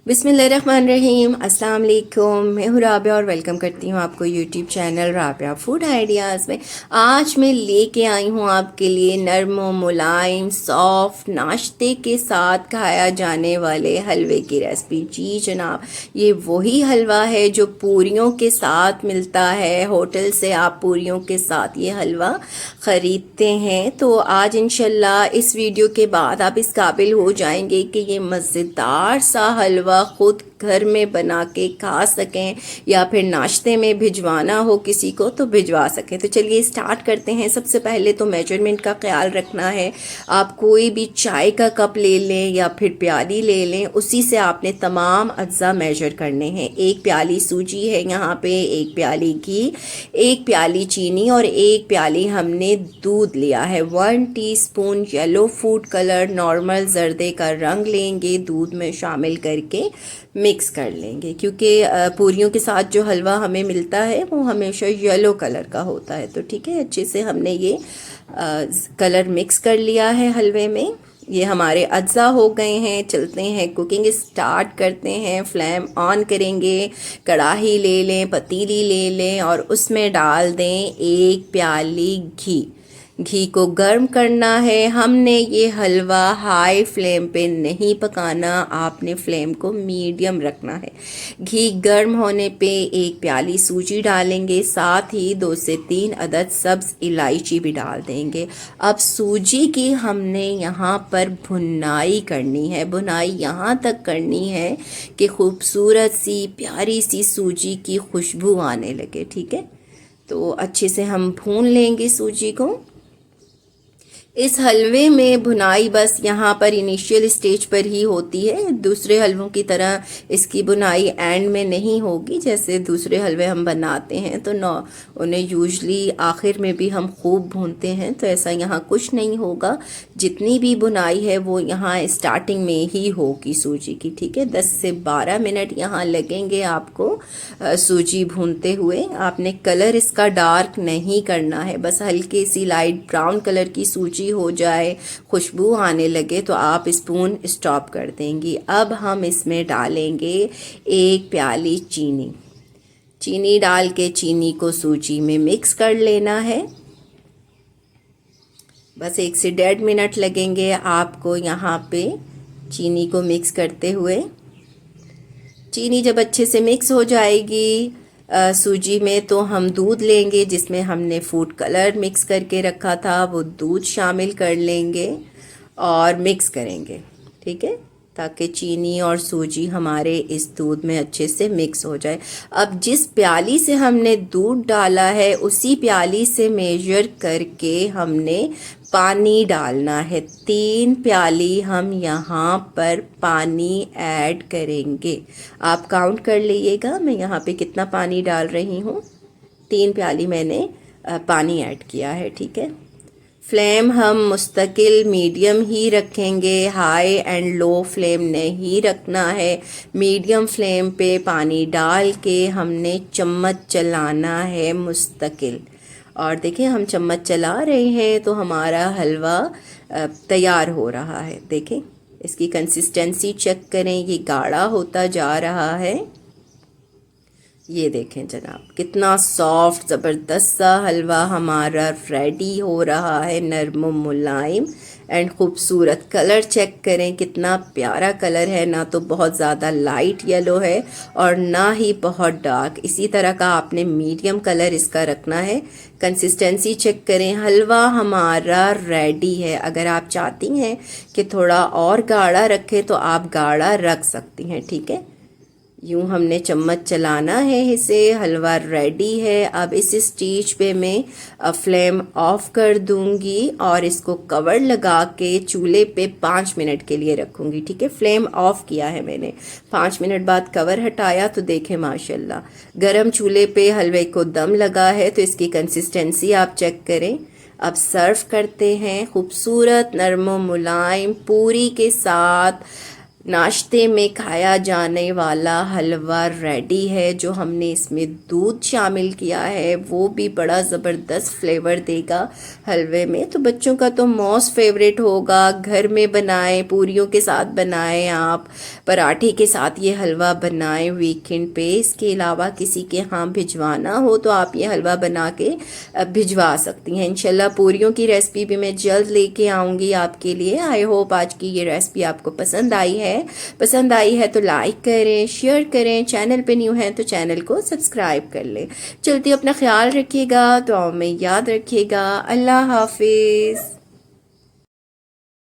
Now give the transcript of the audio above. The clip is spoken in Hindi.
बिस्मिल्लाहिर्रहमानिर्रहीम। अस्सलाम वालेकुम। मैं हूँ राबिया और वेलकम करती हूँ आपको YouTube channel Rabia food ideas में। आज मैं लेके आई हूँ आपके लिए नरम व मुलायम सॉफ्ट नाश्ते के साथ खाया जाने वाले हलवे की रेसिपी। जी जनाब, ये वही हलवा है जो पूरियों के साथ मिलता है। होटल से आप पूरियों के साथ ये हलवा ख़रीदते हैं। तो आज इंशाल्लाह इस वीडियो के बाद आप इस काबिल हो जाएंगे कि ये मज़ेदार सा हलवा खुद घर में बना के खा सकें या फिर नाश्ते में भिजवाना हो किसी को तो भिजवा सकें। तो चलिए स्टार्ट करते हैं। सबसे पहले तो मेजरमेंट का ख्याल रखना है। आप कोई भी चाय का कप ले लें या फिर प्याली ले लें, उसी से आपने तमाम अज्जा मेजर करने हैं। एक प्याली सूजी है यहाँ पे, एक प्याली घी, एक प्याली चीनी और एक प्याली हमने दूध लिया है। 1 teaspoon yellow food colour normal जर्दे का रंग लेंगे, दूध में शामिल करके मिक्स कर लेंगे, क्योंकि पूरियों के साथ जो हलवा हमें मिलता है वो हमेशा येलो कलर का होता है। तो ठीक है, अच्छे से हमने ये कलर मिक्स कर लिया है हलवे में। ये हमारे अज्जा हो गए हैं। चलते हैं कुकिंग स्टार्ट करते हैं। फ्लेम ऑन करेंगे, कढ़ाई ले लें, पतीली ले लें और उसमें डाल दें 1 प्याली घी। घी को गर्म करना है। हमने ये हलवा हाई फ्लेम पे नहीं पकाना, आपने फ्लेम को मीडियम रखना है। घी गर्म होने पे 1 प्याली सूजी डालेंगे, साथ ही 2 से 3 अदद सब्ज़ इलायची भी डाल देंगे। अब सूजी की हमने यहाँ पर भुनाई करनी है। भुनाई यहाँ तक करनी है कि खूबसूरत सी प्यारी सी सूजी की खुशबू आने लगे। ठीक है, तो अच्छे से हम भून लेंगे सूजी को। इस हलवे में भुनाई बस यहाँ पर इनिशियल स्टेज पर ही होती है। दूसरे हलवों की तरह इसकी भुनाई एंड में नहीं होगी। जैसे दूसरे हलवे हम बनाते हैं तो उन्हें यूजली आखिर में भी हम खूब भूनते हैं, तो ऐसा यहाँ कुछ नहीं होगा। जितनी भी भुनाई है वो यहाँ स्टार्टिंग में ही होगी सूजी की। ठीक है, 10 से 12 मिनट यहाँ लगेंगे आपको सूजी भूनते हुए। आपने कलर इसका डार्क नहीं करना है, बस हल्की सी लाइट ब्राउन कलर की सूजी हो जाए, खुशबू आने लगे तो आप स्पून स्टॉप कर देंगी। अब हम इसमें डालेंगे 1 प्याली चीनी। चीनी डाल के चीनी को सूजी में मिक्स कर लेना है। बस 1 से 1.5 मिनट लगेंगे आपको यहाँ पे चीनी को मिक्स करते हुए। चीनी जब अच्छे से मिक्स हो जाएगी सूजी में, तो हम दूध लेंगे जिसमें हमने फूड कलर मिक्स करके रखा था, वो दूध शामिल कर लेंगे और मिक्स करेंगे। ठीक है, ताकि चीनी और सूजी हमारे इस दूध में अच्छे से मिक्स हो जाए। अब जिस प्याली से हमने दूध डाला है उसी प्याली से मेजर करके हमने पानी डालना है। 3 प्याली हम यहाँ पर पानी ऐड करेंगे। आप काउंट कर लीजिएगा मैं यहाँ पे कितना पानी डाल रही हूँ। 3 प्याली मैंने पानी ऐड किया है। ठीक है, फ्लेम हम मुस्तकिल मीडियम ही रखेंगे, हाई एंड लो फ्लेम नहीं रखना है। मीडियम फ्लेम पे पानी डाल के हमने चम्मच चलाना है मुस्तकिल। और देखिए हम चम्मच चला रहे हैं तो हमारा हलवा तैयार हो रहा है। देखें इसकी कंसिस्टेंसी चेक करें, ये गाढ़ा होता जा रहा है। ये देखें जनाब, कितना सॉफ्ट ज़बरदस्त सा हलवा हमारा रेडी हो रहा है, नरम मुलायम एंड ख़ूबसूरत। कलर चेक करें, कितना प्यारा कलर है, ना तो बहुत ज़्यादा लाइट येलो है और ना ही बहुत डार्क। इसी तरह का आपने मीडियम कलर इसका रखना है। कंसिस्टेंसी चेक करें, हलवा हमारा रेडी है। अगर आप चाहती हैं कि थोड़ा और गाढ़ा रखें तो आप गाढ़ा रख सकती हैं। ठीक है, यूँ हमने चम्मच चलाना है इसे। हलवा रेडी है। अब इस स्टेज पे मैं फ्लेम ऑफ कर दूंगी और इसको कवर लगा के चूल्हे पे 5 मिनट के लिए रखूंगी। ठीक है, फ्लेम ऑफ किया है मैंने। 5 मिनट बाद कवर हटाया तो देखें माशाल्लाह गरम चूल्हे पे हलवे को दम लगा है। तो इसकी कंसिस्टेंसी आप चेक करें। अब सर्व करते हैं। खूबसूरत नरम मुलायम पूरी के साथ नाश्ते में खाया जाने वाला हलवा रेडी है। जो हमने इसमें दूध शामिल किया है वो भी बड़ा ज़बरदस्त फ्लेवर देगा हलवे में। तो बच्चों का तो मोस्ट फेवरेट होगा। घर में बनाएं, पूरियों के साथ बनाएं, आप पराठे के साथ ये हलवा बनाएं वीकेंड पे। इसके अलावा किसी के यहाँ भिजवाना हो तो आप ये हलवा बना के भिजवा सकती हैं। इंशाल्लाह पूरियों की रेसिपी भी मैं जल्द लेके आऊँगी आपके लिए। आई होप आज की ये रेसिपी आपको पसंद आई है। पसंद आई है तो लाइक करें, शेयर करें, चैनल पे न्यू हैं तो चैनल को सब्सक्राइब कर लें। चलती अपना ख्याल रखिएगा, दुआओं में याद रखिएगा। अल्लाह हाफिज़।